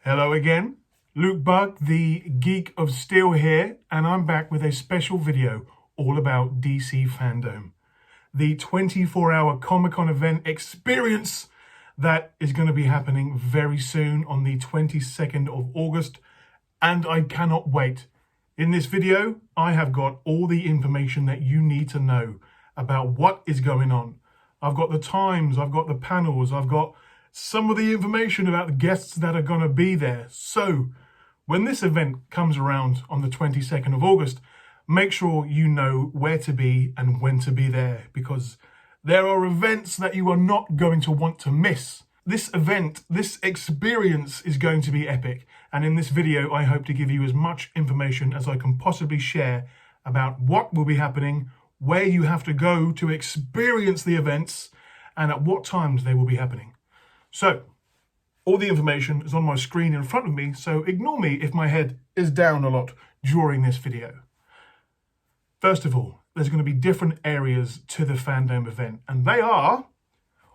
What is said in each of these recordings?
Hello again, Luke Bug, the Geek of Steel here, and I'm back with a special video all about DC fandom. The 24-hour Comic-Con event experience that is going to be happening very soon on the 22nd of August, and I cannot wait. In this video, I have got all the information that you need to know about what is going on. I've got the times, I've got the panels, I've got some of the information about the guests that are going to be there. So when this event comes around on the 22nd of August, make sure you know where to be and when to be there, because there are events that you are not going to want to miss. This event, this experience is going to be epic. And in this video, I hope to give you as much information as I can possibly share about what will be happening, where you have to go to experience the events, and at what times they will be happening. So, all the information is on my screen in front of me, so ignore me if my head is down a lot during this video. First of all, there's going to be different areas to the fandom event, and they are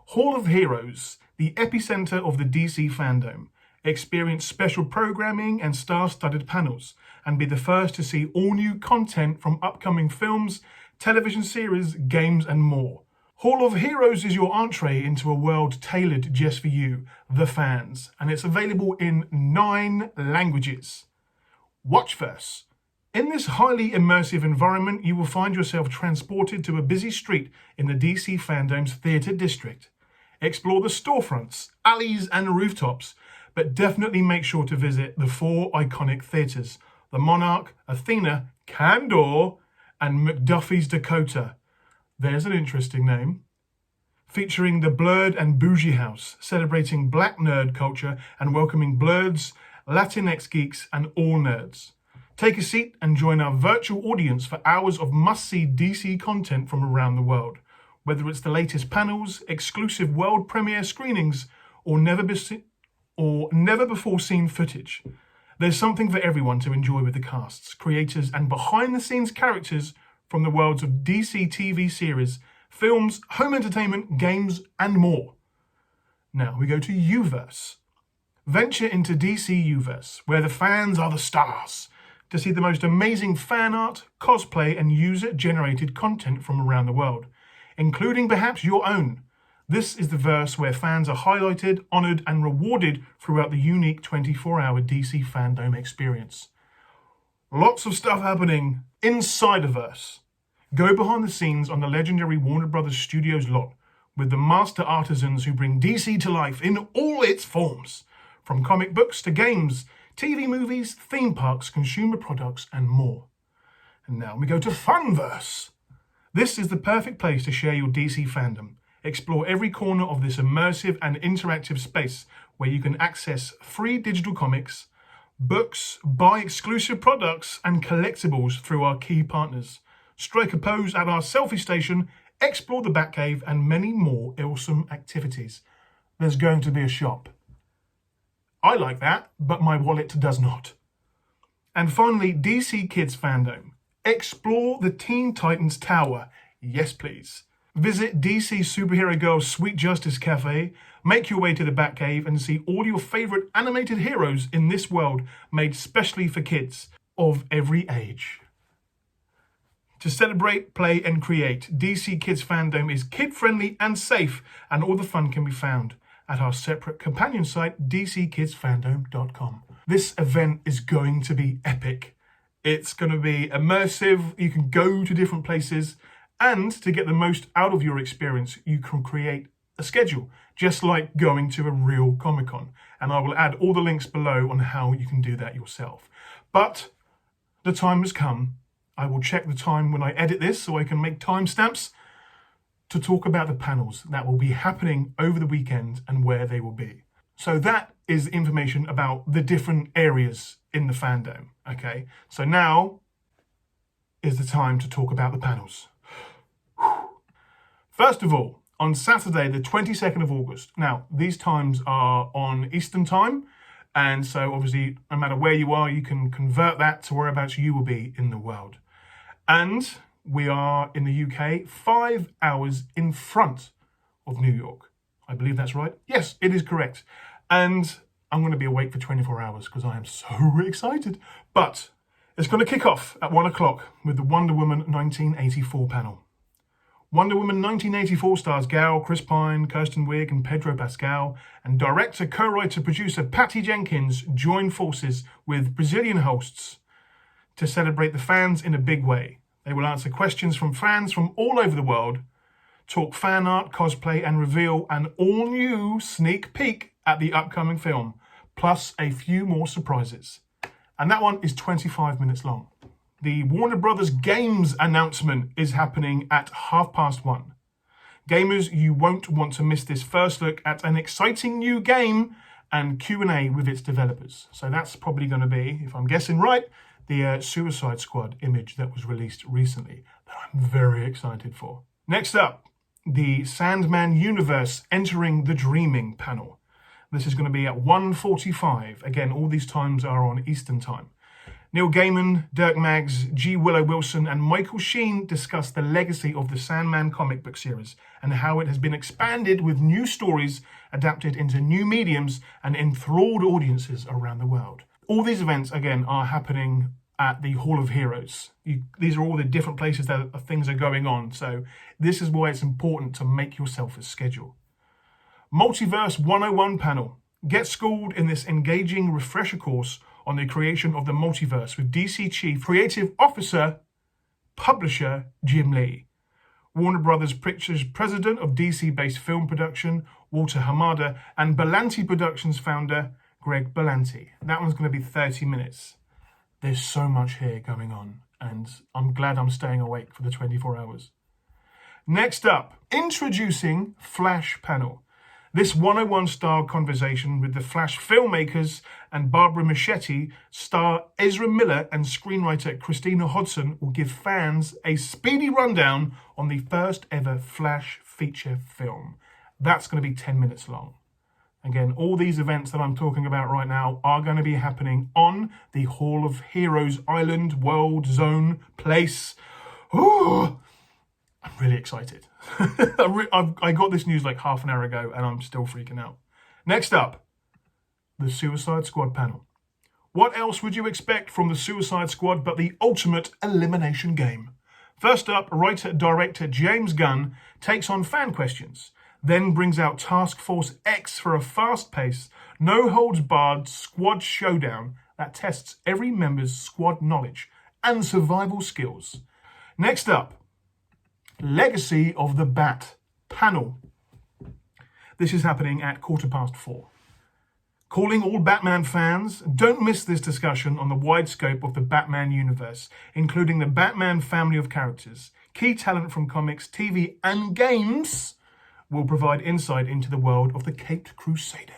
Hall of Heroes, the epicenter of the DC fandom. Experience special programming and star-studded panels, and be the first to see all new content from upcoming films, television series, games, and more. Hall of Heroes is your entree into a world tailored just for you, the fans, and it's available in 9 languages. Watchverse. In this highly immersive environment, you will find yourself transported to a busy street in the DC fandom's theatre district. Explore the storefronts, alleys, and rooftops, but definitely make sure to visit the 4 iconic theatres: the Monarch, Athena, Candor, and McDuffie's Dakota. There's an interesting name. Featuring the Blurred and Bougie House, celebrating black nerd culture and welcoming blurds, Latinx geeks, and all nerds. Take a seat and join our virtual audience for hours of must-see DC content from around the world. Whether it's the latest panels, exclusive world premiere screenings, or never before seen footage, there's something for everyone to enjoy with the casts, creators, and behind-the-scenes characters from the worlds of DC TV series, films, home entertainment, games, and more. Now we go to Uverse. Venture into DC Uverse, where the fans are the stars, to see the most amazing fan art, cosplay, and user-generated content from around the world, including perhaps your own. This is the verse where fans are highlighted, honoured, and rewarded throughout the unique 24-hour DC fandom experience. Lots of stuff happening inside of Verse. Go behind the scenes on the legendary Warner Brothers Studios lot with the master artisans who bring DC to life in all its forms, from comic books to games, TV movies, theme parks, consumer products, and more. And now we go to Funverse. This is the perfect place to share your DC fandom. Explore every corner of this immersive and interactive space where you can access free digital comics, books, buy exclusive products and collectibles through our key partners, strike a pose at our selfie station, explore the Batcave, and many more awesome activities. There's going to be a shop. I like that, but my wallet does not. And finally, DC Kids fandom. Explore the Teen Titans Tower. Yes, please. Visit DC Superhero Girls Sweet Justice Cafe, make your way to the Batcave, and see all your favourite animated heroes in this world made specially for kids of every age. To celebrate, play, and create, DC Kids fandom is kid-friendly and safe, and all the fun can be found at our separate companion site, dckidsfandom.com. This event is going to be epic. It's going to be immersive. You can go to different places. And to get the most out of your experience, you can create a schedule, just like going to a real Comic-Con. And I will add all the links below on how you can do that yourself. But the time has come. I will check the time when I edit this so I can make timestamps to talk about the panels that will be happening over the weekend and where they will be. So that is information about the different areas in the fandom, okay? So now is the time to talk about the panels. First of all, on Saturday, the 22nd of August. Now, these times are on Eastern time, and so obviously, no matter where you are, you can convert that to whereabouts you will be in the world. And we are in the UK 5 hours in front of New York. I believe that's right. Yes, it is correct. And I'm going to be awake for 24 hours because I am so excited. But it's going to kick off at 1 o'clock with the Wonder Woman 1984 panel. Wonder Woman 1984 stars Gal, Chris Pine, Kirsten Wiig and Pedro Pascal, and director, co-writer, producer Patty Jenkins join forces with Brazilian hosts to celebrate the fans in a big way. They will answer questions from fans from all over the world, talk fan art, cosplay, and reveal an all-new sneak peek at the upcoming film, plus a few more surprises. And that one is 25 minutes long. The Warner Brothers Games announcement is happening at 1:30. Gamers, you won't want to miss this first look at an exciting new game and Q&A with its developers. So that's probably going to be, if I'm guessing right, the Suicide Squad image that was released recently that I'm very excited for. Next up, the Sandman universe entering the Dreaming panel. This is going to be at 1:45. Again, all these times are on Eastern time. Neil Gaiman, Dirk Maggs, G. Willow Wilson, and Michael Sheen discuss the legacy of the Sandman comic book series and how it has been expanded with new stories adapted into new mediums and enthralled audiences around the world. All these events, again, are happening at the Hall of Heroes. These are all the different places that things are going on, so this is why it's important to make yourself a schedule. Multiverse 101 panel. Get schooled in this engaging refresher course on the creation of the multiverse with DC Chief Creative Officer, Publisher Jim Lee. Warner Brothers Pictures President of DC-based film production, Walter Hamada, and Berlanti Productions founder, Greg Berlanti. That one's going to be 30 minutes. There's so much here going on, and I'm glad I'm staying awake for the 24 hours. Next up, introducing Flash panel. This 101-style conversation with the Flash filmmakers and Barbara Machete, star Ezra Miller and screenwriter Christina Hodson will give fans a speedy rundown on the first ever Flash feature film. That's going to be 10 minutes long. Again, all these events that I'm talking about right now are going to be happening on the Hall of Heroes Island, World, Zone, Place. Ooh, I'm really excited. I got this news like half an hour ago and I'm still freaking out. Next up, the Suicide Squad panel. What else would you expect from the Suicide Squad but the ultimate elimination game? First up, writer-director James Gunn takes on fan questions, then brings out Task Force X for a fast-paced, no-holds-barred squad showdown that tests every member's squad knowledge and survival skills. Next up, Legacy of the Bat panel. This is happening at 4:15. Calling all Batman fans, don't miss this discussion on the wide scope of the Batman universe, including the Batman family of characters. Key talent from comics, TV, and games will provide insight into the world of the Caped Crusader,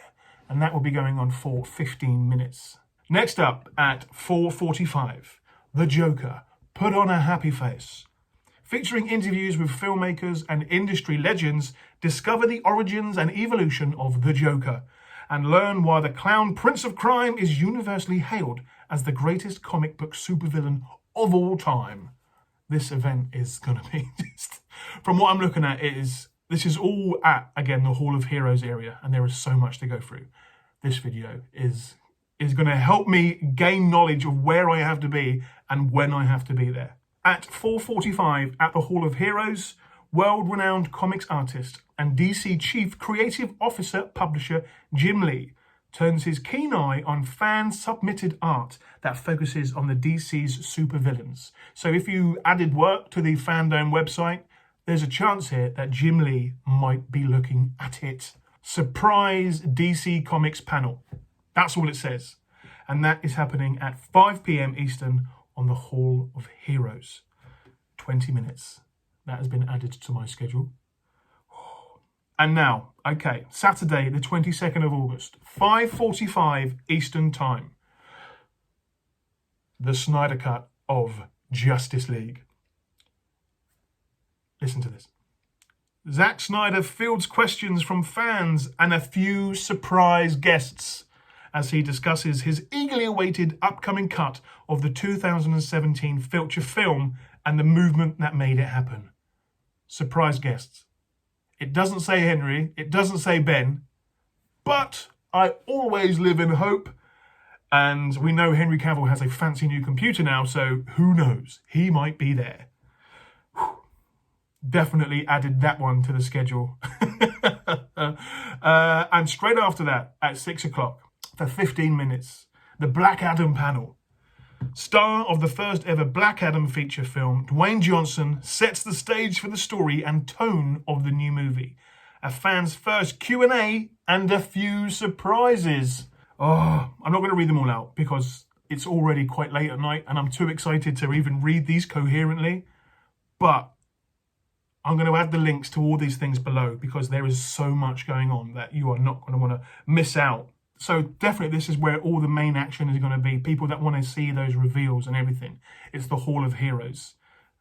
and that will be going on for 15 minutes. Next up at 4:45, The Joker, Put on a Happy Face. Featuring interviews with filmmakers and industry legends, discover the origins and evolution of the Joker and learn why the clown Prince of Crime is universally hailed as the greatest comic book supervillain of all time. This event is going to be just, from what I'm looking at, this is all at, again, the Hall of Heroes area, and there is so much to go through. This video is going to help me gain knowledge of where I have to be and when I have to be there. At 4:45 at the Hall of Heroes, world-renowned comics artist and DC Chief Creative Officer Publisher Jim Lee turns his keen eye on fan-submitted art that focuses on the DC's supervillains. So if you added work to the Fandom website, there's a chance here that Jim Lee might be looking at it. Surprise DC Comics panel. That's all it says. And that is happening at 5 p.m. Eastern on the Hall of Heroes. 20 minutes. That has been added to my schedule. And now, okay, Saturday, the 22nd of August, 5:45 Eastern Time. The Snyder Cut of Justice League. Listen to this. Zack Snyder fields questions from fans and a few surprise guests as he discusses his eagerly awaited upcoming cut of the 2017 feature film and the movement that made it happen. Surprise guests. It doesn't say Henry, it doesn't say Ben, but I always live in hope. And we know Henry Cavill has a fancy new computer now, so who knows? He might be there. Definitely added that one to the schedule. And straight after that, at 6 o'clock, for 15 minutes, the Black Adam panel. Star of the first ever Black Adam feature film, Dwayne Johnson sets the stage for the story and tone of the new movie. A fan's first Q&A and a few surprises. Oh, I'm not going to read them all out because it's already quite late at night and I'm too excited to even read these coherently. But I'm going to add the links to all these things below because there is so much going on that you are not going to want to miss out. So definitely this is where all the main action is going to be. People that want to see those reveals and everything. It's the Hall of Heroes.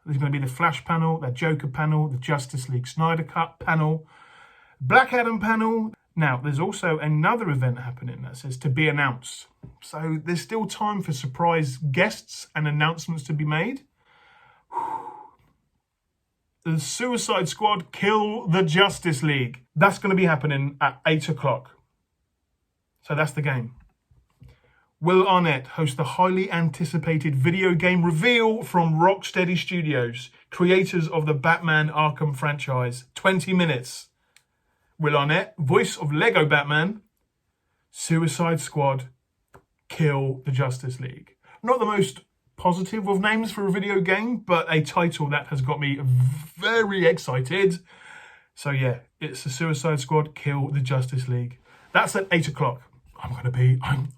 There's going to be the Flash panel, the Joker panel, the Justice League Snyder Cut panel, Black Adam panel. Now, there's also another event happening that says to be announced. So there's still time for surprise guests and announcements to be made. The Suicide Squad Kill the Justice League. That's going to be happening at 8 o'clock. So that's the game. Will Arnett host the highly anticipated video game reveal from Rocksteady Studios, creators of the Batman Arkham franchise. 20 minutes. Will Arnett, voice of Lego Batman, Suicide Squad, Kill the Justice League. Not the most positive of names for a video game, but a title that has got me very excited. So yeah, it's the Suicide Squad, Kill the Justice League. That's at 8 o'clock.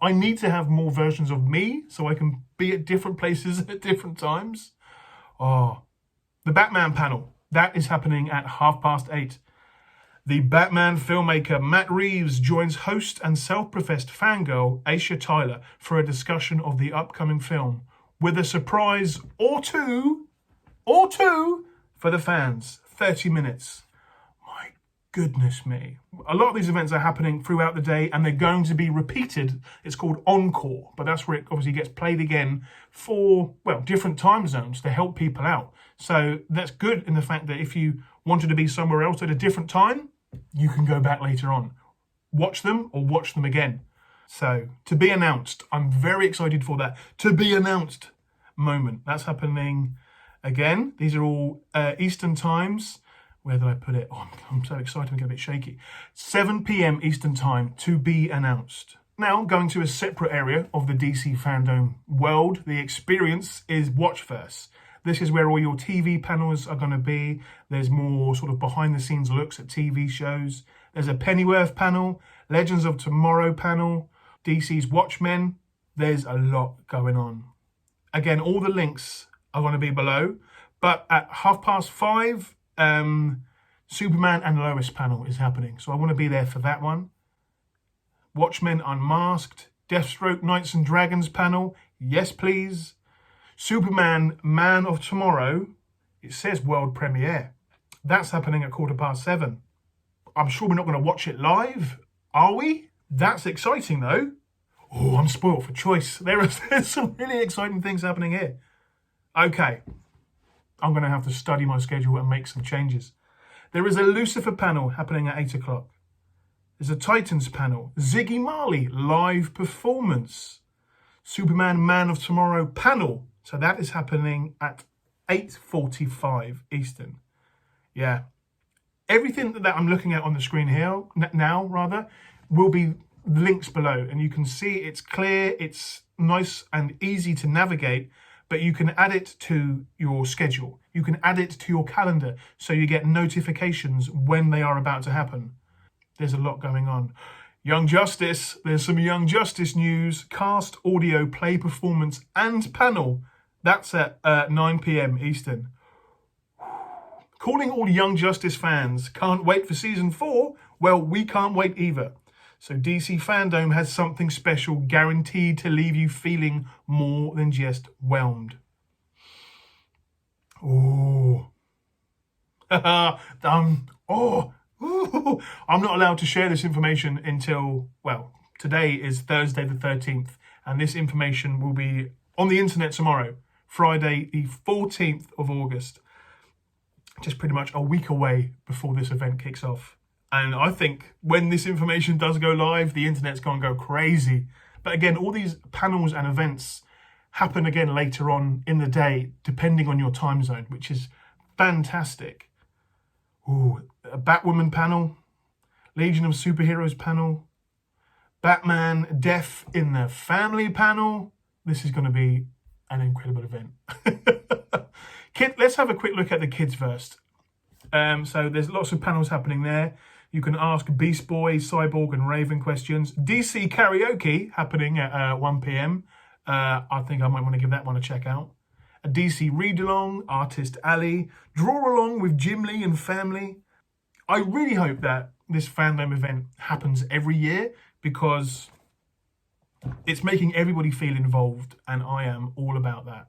I need to have more versions of me so I can be at different places at different times. Oh, the Batman panel. That is happening at 8:30. The Batman filmmaker Matt Reeves joins host and self-professed fangirl Aisha Tyler for a discussion of the upcoming film, with a surprise or two for the fans. 30 minutes. My goodness me. A lot of these events are happening throughout the day and they're going to be repeated. It's called Encore, but that's where it obviously gets played again for, well, different time zones to help people out. So that's good in the fact that if you wanted to be somewhere else at a different time, you can go back later on. Watch them or watch them again. So, to be announced. I'm very excited for that. To be announced moment. That's happening again. These are all Eastern times. Where did I put it? Oh, I'm so excited. I'm getting a bit shaky. 7 p.m. Eastern time. To be announced. Now, going to a separate area of the DC fandom world. The experience is Watchverse. This is where all your TV panels are going to be. There's more sort of behind the scenes looks at TV shows. There's a Pennyworth panel, Legends of Tomorrow panel, DC's Watchmen. There's a lot going on. Again, all the links are going to be below. But at 5:30, Superman and Lois panel is happening. So I want to be there for that one. Watchmen Unmasked, Deathstroke Knights and Dragons panel. Yes, please. Superman, Man of Tomorrow, it says world premiere. That's happening at 7:15. I'm sure we're not going to watch it live, are we? That's exciting though. Oh, I'm spoiled for choice. There's some really exciting things happening here. Okay, I'm going to have to study my schedule and make some changes. There is a Lucifer panel happening at 8 o'clock. There's a Titans panel, Ziggy Marley live performance, Superman, Man of Tomorrow panel. So that is happening at 8:45 Eastern. Yeah. Everything that I'm looking at on the screen here, now rather, will be links below. And you can see it's clear, it's nice and easy to navigate, but you can add it to your schedule. You can add it to your calendar so you get notifications when they are about to happen. There's a lot going on. Young Justice, there's some Young Justice news, cast, audio, play, performance, and panel. That's at 9 p.m. Eastern. Calling all Young Justice fans, can't wait for season 4? Well, we can't wait either. So DC Fandom has something special guaranteed to leave you feeling more than just whelmed. Oh. I'm not allowed to share this information until, well, today is Thursday the 13th, and this information will be on the internet tomorrow, Friday the 14th of August. Just pretty much a week away before this event kicks off. And I think when this information does go live, the internet's going to go crazy. But again, all these panels and events happen again later on in the day, depending on your time zone, which is fantastic. Ooh, a Batwoman panel, Legion of Superheroes panel, Batman Death in the Family panel. This is going to be an incredible event. Let's have a quick look at the kids first. So there's lots of panels happening there. You can ask Beast Boy, Cyborg and Raven questions. DC Karaoke happening at 1 p.m. I think I might want to give that one a check out. A DC read-along, Artist Alley, Draw Along with Jim Lee and Family. I really hope that this fandom event happens every year because it's making everybody feel involved, and I am all about that.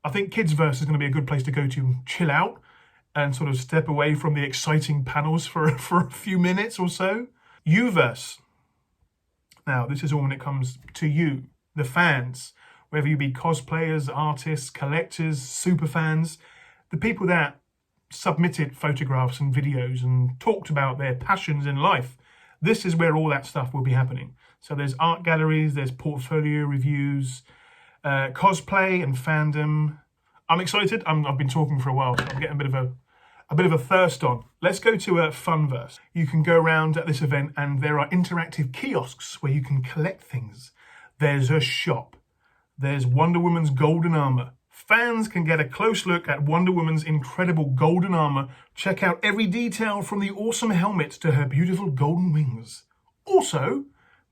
I think Kidsverse is going to be a good place to go to chill out and sort of step away from the exciting panels for a few minutes or so. Uverse. Now, this is all when it comes to you, the fans, whether you be cosplayers, artists, collectors, super fans, the people that submitted photographs and videos and talked about their passions in life. This is where all that stuff will be happening. So there's art galleries, there's portfolio reviews, cosplay and fandom. I'm excited. I've been talking for a while, so I'm getting a bit of a thirst on. Let's go to Funverse. You can go around at this event and there are interactive kiosks where you can collect things. There's a shop. There's Wonder Woman's golden armor. Fans can get a close look at Wonder Woman's incredible golden armor. Check out every detail from the awesome helmet to her beautiful golden wings. Also,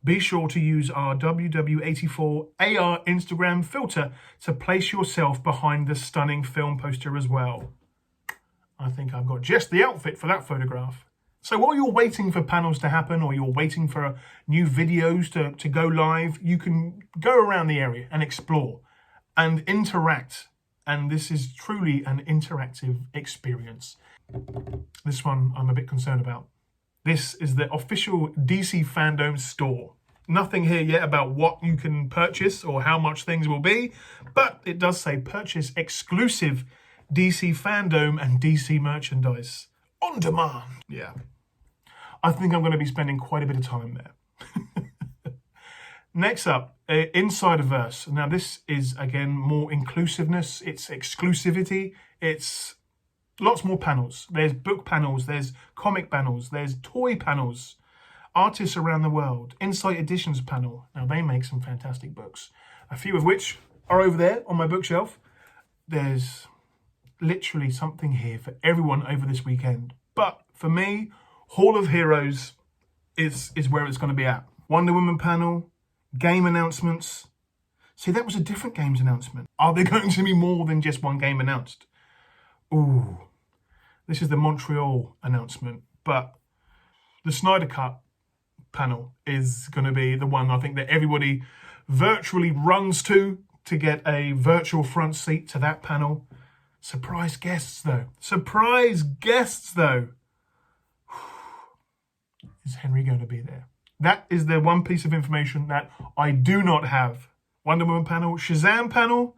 be sure to use our WW84 AR Instagram filter to place yourself behind the stunning film poster as well. I think I've got just the outfit for that photograph. So while you're waiting for panels to happen or you're waiting for new videos to go live, you can go around the area and explore and interact. And this is truly an interactive experience. This one I'm a bit concerned about. This is the official DC Fandom store. Nothing here yet about what you can purchase or how much things will be, but it does say purchase exclusive DC Fandom and DC merchandise on demand. Yeah. I think I'm going to be spending quite a bit of time there. Next up, Insiderverse. Now this is, again, more inclusiveness. It's exclusivity. It's lots more panels. There's book panels. There's comic panels. There's toy panels. Artists around the world. Insight Editions panel. Now they make some fantastic books. A few of which are over there on my bookshelf. There's literally something here for everyone over this weekend. But for me, Hall of Heroes is where it's going to be at. Wonder Woman panel, game announcements. See, that was a different games announcement. Are there going to be more than just one game announced? Ooh, this is the Montreal announcement. But the Snyder Cut panel is going to be the one I think that everybody virtually runs to get a virtual front seat to that panel. Surprise guests, though. Surprise guests, though. Is Henry going to be there? That is the one piece of information that I do not have. Wonder Woman panel, SHAZAM panel,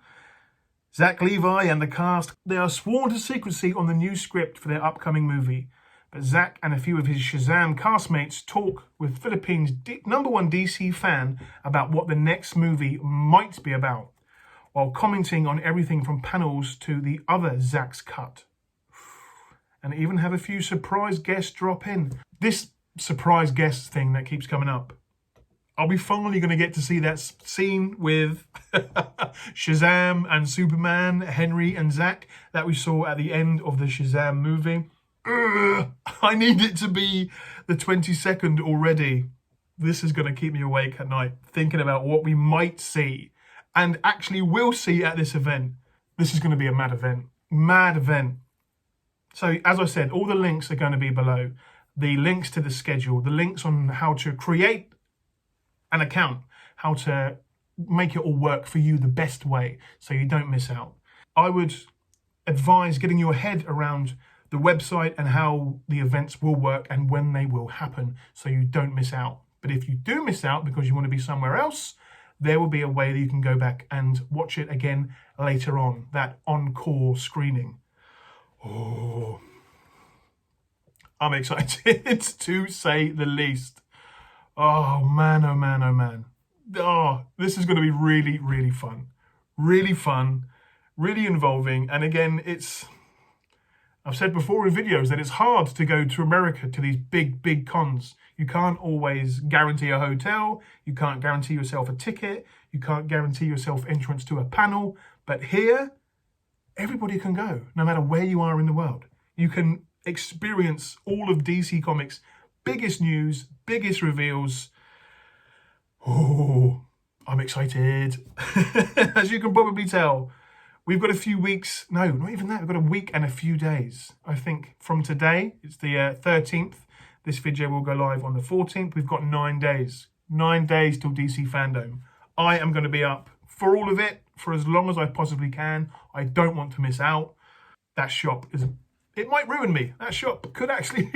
Zack Levi and the cast. They are sworn to secrecy on the new script for their upcoming movie. But Zack and a few of his SHAZAM castmates talk with Philippines' #1 DC fan about what the next movie might be about, while commenting on everything from panels to the other Zack's cut. And even have a few surprise guests drop in. This surprise guest thing that keeps coming up. Are we finally going to get to see that scene with Shazam and Superman, Henry and Zack, that we saw at the end of the Shazam movie? I need it to be the 22nd already. This is going to keep me awake at night, thinking about what we might see and actually will see at this event. This is going to be a mad event. Mad event. So, as I said, all the links are going to be below. The links to the schedule, the links on how to create an account, how to make it all work for you the best way so you don't miss out. I would advise getting your head around the website and how the events will work and when they will happen so you don't miss out. But if you do miss out because you want to be somewhere else, there will be a way that you can go back and watch it again later on, that Encore screening. Oh, I'm excited to say the least. Oh man, oh man, oh man. Oh, this is going to be really, really fun. Really fun, really involving. And again, I've said before in videos that it's hard to go to America to these big, big cons. You can't always guarantee a hotel. You can't guarantee yourself a ticket. You can't guarantee yourself entrance to a panel. But here, everybody can go, no matter where you are in the world. You can experience all of DC Comics' biggest news, biggest reveals. Oh, I'm excited. As you can probably tell, we've got a few weeks, no, not even that, we've got a week and a few days. I think from today, it's the 13th. This video will go live on the 14th. We've got 9 days. 9 days till DC Fandom. I am going to be up for all of it, for as long as I possibly can. I don't want to miss out. That shop it might ruin me. That shop could actually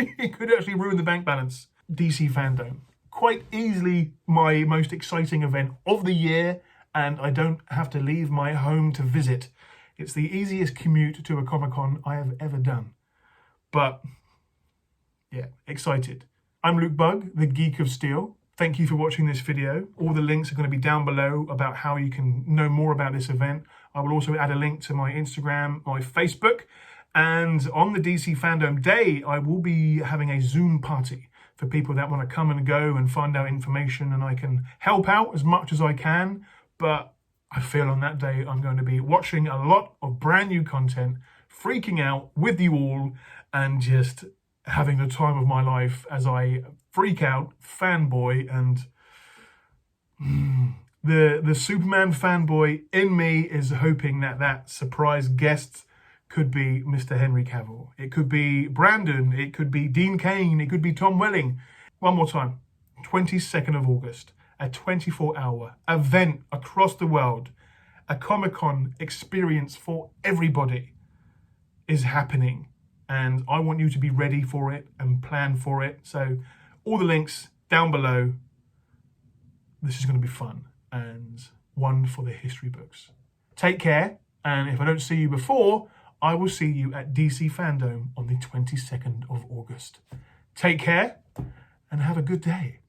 ruin the bank balance. DC Fandom. Quite easily my most exciting event of the year, and I don't have to leave my home to visit. It's the easiest commute to a Comic-Con I have ever done. But yeah, excited. I'm Luke Bug, the Geek of Steel. Thank you for watching this video. All the links are going to be down below about how you can know more about this event. I will also add a link to my Instagram, my Facebook, and on the DC Fandom Day, I will be having a Zoom party for people that want to come and go and find out information, and I can help out as much as I can. But I feel on that day I'm going to be watching a lot of brand new content, freaking out with you all, and just having the time of my life as I freak out, fanboy, and the Superman fanboy in me is hoping that surprise guest could be Mr. Henry Cavill. It could be Brandon. It could be Dean Cain. It could be Tom Welling. One more time, 22nd of August, a 24-hour event across the world, a Comic-Con experience for everybody is happening. And I want you to be ready for it and plan for it. So all the links down below. This is going to be fun and one for the history books. Take care. And if I don't see you before, I will see you at DC Fandom on the 22nd of August. Take care and have a good day.